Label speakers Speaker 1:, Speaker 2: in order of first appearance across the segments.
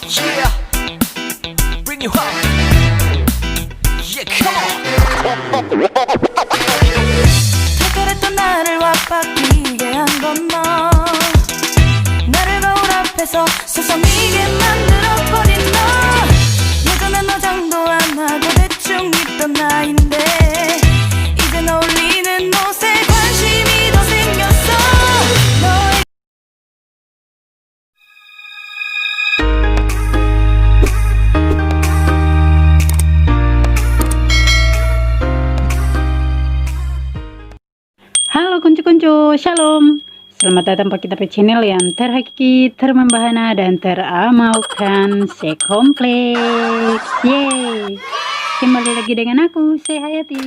Speaker 1: yeah. Bring you home. Yeah, come on.
Speaker 2: 특별했던 나를 와바뀌게 한 건 너. 나를 거울 앞에서 서성이게 만들어버린 너. 예전엔 화장도 안 하고 대충 입던 나인데 이젠 어울리는 옷에 관심이 더 생겼어. 너의
Speaker 3: Halo kuncu-kuncu, shalom. Selamat datang di kita channel yang terhakiki, termembahana, dan teramalkan sekompleks. Yeay. Kembali lagi dengan aku, saya Hayati.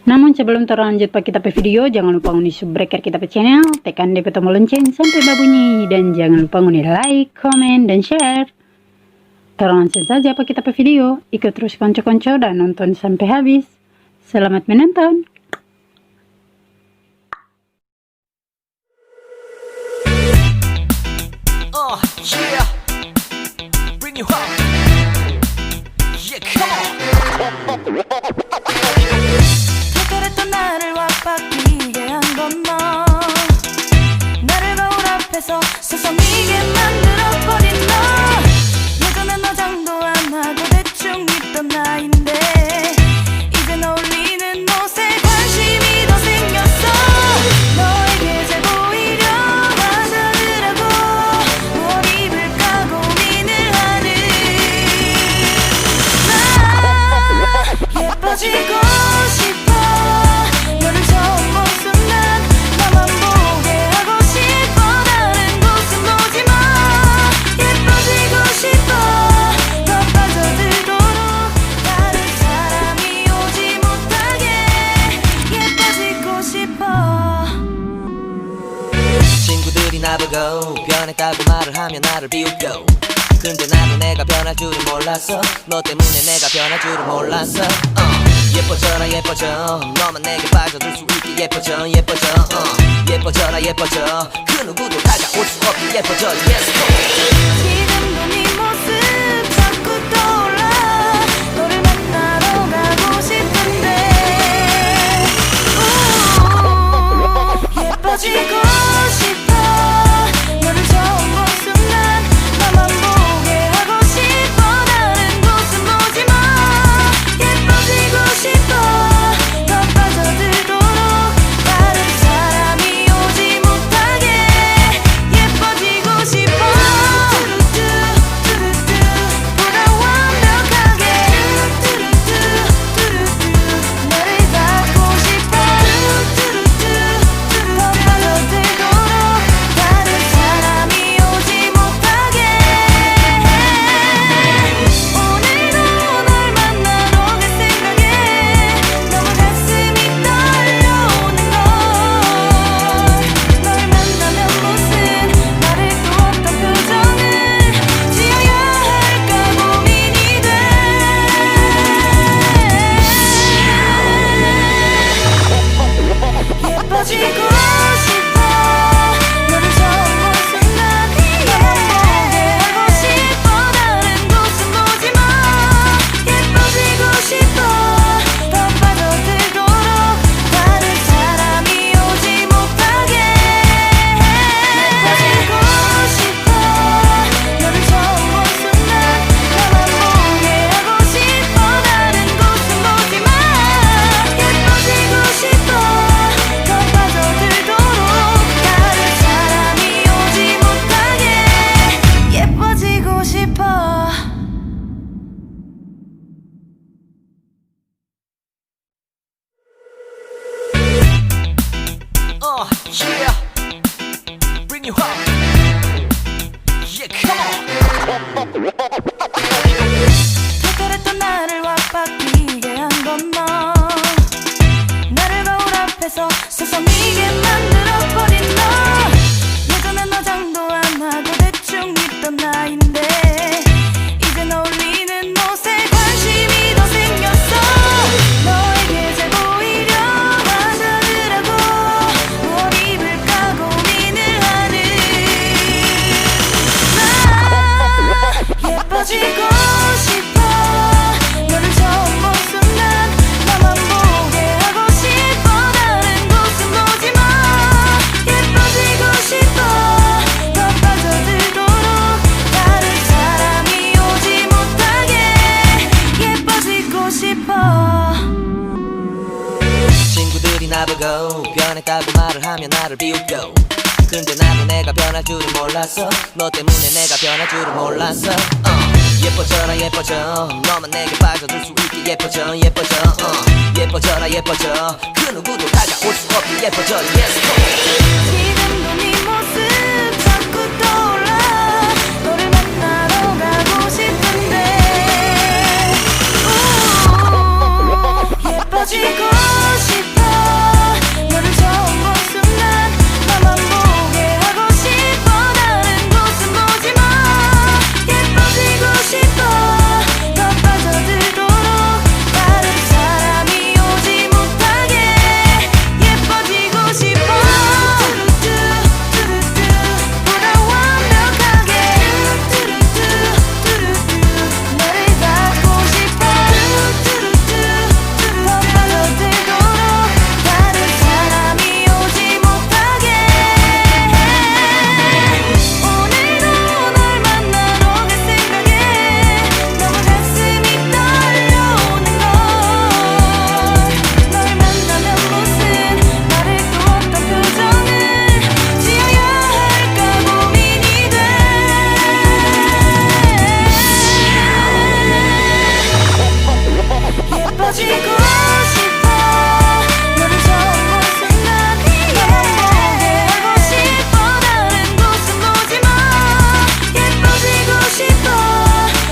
Speaker 3: Namun sebelum terlanjut pak kita video, jangan lupa uni subscribe kita channel, tekan DP tombol lonceng sampai babunyi, dan jangan lupa uni like, komen, dan share. Langsung saja pak kita video, ikut terus konco-konco dan nonton sampai habis. Selamat menonton.
Speaker 1: Yeah. Bring you home. Yeah, come on.
Speaker 2: 특별했던 나를 와바뀌게 한 건 너. 나를 거울 앞에서 서성이게 만들어버린 너. 예전엔 화장도 안 하고 대충 입던 나인데 이젠 어울리는 옷에 관심이 더 생겼어. 너에게 잘 보이려 하자느라고 뭘 입을까 고민을 하는 나. 예뻐지고 싶어. 너를 처음 본 순간 나만 보게 하고 싶어. 다른 곳은 보지 마. 예뻐지고 싶어. 더 빠져들도록 다른 사람이 오지 못하게 예뻐지고 싶어.
Speaker 1: 친구들이 나보고 변했다고 말을 하면 나를 비웃고, 근데 나도 내가 변할 줄은 몰랐어. 너 때문에 내가 변할 줄은 몰랐어. 예뻐져라 예뻐져. 너만 내게 빠져들 수 있게 예뻐져 예뻐져. 예뻐져라 예뻐져. 그 누구도 다가올 수 없게 예뻐져. Yes,
Speaker 2: 지금도 네 모습 자꾸 떠올라. 너를 만나러 가고 싶은데 예뻐지고 싶어. 너를 처음 본 순간 나만 보게 하고 싶어. 다른 곳은 보지 마. 예뻐지고 싶어. 더 빠져들도록 다른 사람이 오지 못하게 예뻐지고 싶어. 보다 완벽하게 너를 닿고 싶어. 더 빠져들도록 다른 사람이 오지 못하게. 오늘도 널 만나러 갈 생각에 너무 가슴이 떨려오는 걸. 널 만나면 무슨 말을 또 어떤 표정을 지어야 할까 고민이 돼. 예뻐지고 싶어. 너를 처음 본 순간 나만 보게 하고 싶어. 다른 곳은 보지 마. 예뻐지고 싶어. 더 빠져들도록 다른 사람이 오지 못하게 예뻐지고 싶어. 너를 처음 본 순간 나만 보게 하고 싶어. 다른 곳은 보지 마. 예뻐지고 싶어. 더 빠져들도록 다른 사람이 오지 못하게 예뻐지고 싶어.
Speaker 1: yeah. Bring you home. Yeah, come on.
Speaker 2: 특별했던 나를 와바뀌게 한 건 너. 나를 거울 앞에서 서성이게
Speaker 1: 나보고 변했다고 말을 하면 나를 비웃고 근데 나도 내가 변할 줄은 몰랐어 너 때문에 내가 변할 줄은 몰랐어 예뻐져라 예뻐져 너만 내게 빠져들 수 있게 예뻐져 예뻐져 예뻐져라 예뻐져 그 누구도 다가올 수 없게 예뻐져 Yes
Speaker 2: 지금도 네 모습 자꾸 떠올라 너를 만나러 가고 싶은데 예뻐지고 싶어 너를 처음 본 순간 나만 보게 하고 싶어 다른 곳은 보지마 예뻐지고 싶어 더 빠져들도록 다른 사람이 오지 못하게 예뻐지고 싶어 보다 완벽하게 너를 닿고 싶어 더 빠져들도록 다른 사람이 오지 못하게 오늘도 널 만나러 갈 생각에 너무 가슴이 떨려오는 걸널 만나면 무슨 말을 또 어떤 표정을 지어야 할까 고민이 돼 예뻐지고 싶어 너를 처음 본 순간 나만 보게 하고 싶어 다른 곳은 보지마 예뻐지고 싶어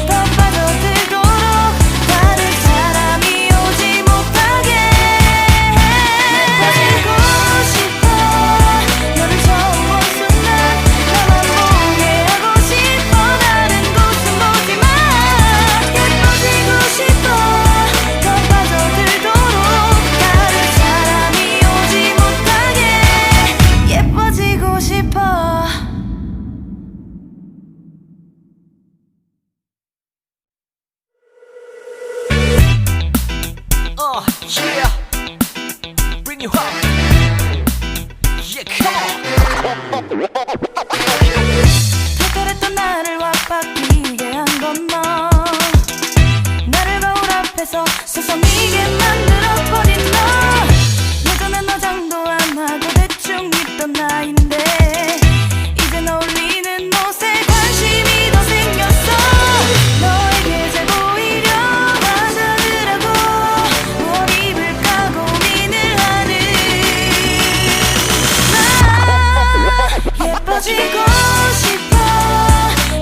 Speaker 2: 더 빠져들도록 다른 사람이 오지 못하게 예뻐지고 싶어 너를 처음 본 순간 나만 보게 하고 싶어 다른 곳은 보지마 예뻐지고 싶어 더 빠져들도록 다른 사람이 오지 못하게 예뻐지고 싶어
Speaker 1: Yeah Bring you home Yeah come on
Speaker 2: 특별했던 나를 와바뀌게 한 건 너 나를 거울 앞에서 서성이게 만들어버린 너 예전엔 화장도 안 하고 대충 입던 나인데 이젠 어울리는 옷에 관심이 더 생겼어 너에게 잘 보이려 화장을 하고 뭘 입을까 고민을 하는 나 예뻐지고 싶어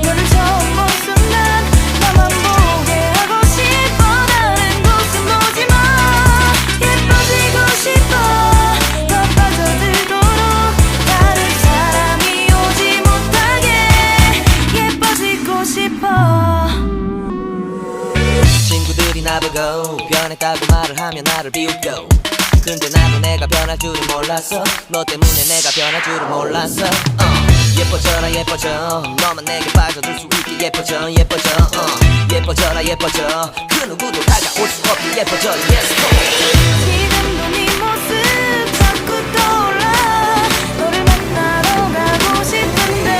Speaker 2: 너를 처음 본 순간 나만 보게 하고 싶어 다른 곳은 보지마 예뻐지고 싶어 더 빠져들도록 다른 사람이 오지 못하게 예뻐지고 싶어
Speaker 1: 친구들이 나보고 변했다고 말을 하면 나를 비웃고 근데 나도 내가 변할 줄은 몰랐어 너 때문에 내가 변할 줄은 몰랐어 예뻐져라 예뻐져 너만 내게 빠져들 수 있게 예뻐져 예뻐져 예뻐져라 예뻐져 그 누구도 다가올 수 없게 예뻐져 Yes
Speaker 2: 지금도 네 모습 자꾸 떠올라 너를 만나러 가고 싶은데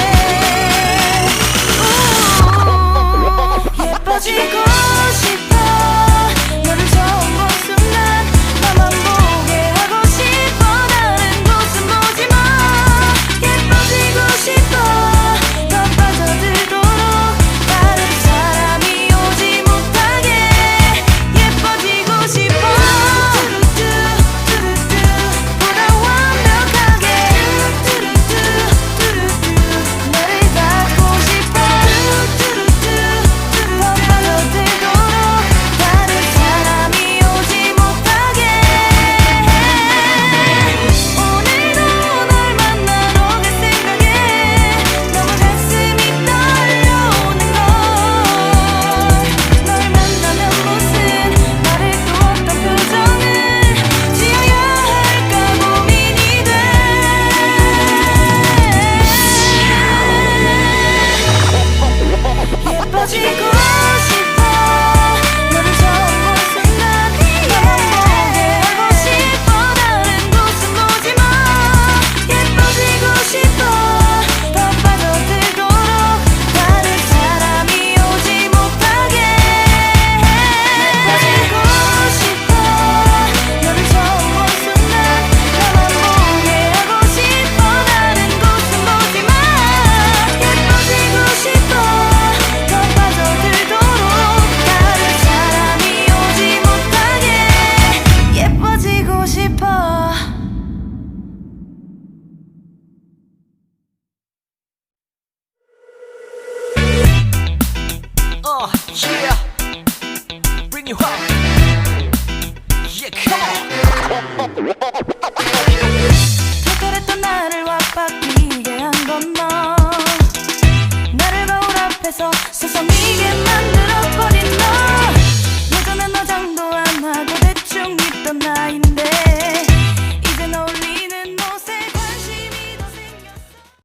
Speaker 2: 예뻐지고 싶어 너를 처음 본 순간 나만 보게 하고 싶어 다른 곳은 보지마 예뻐지고 싶어 더 빠져들도록 다른 사람이 오지 못하게 예뻐지고 싶어
Speaker 1: Yeah, bring you home. Yeah, come on.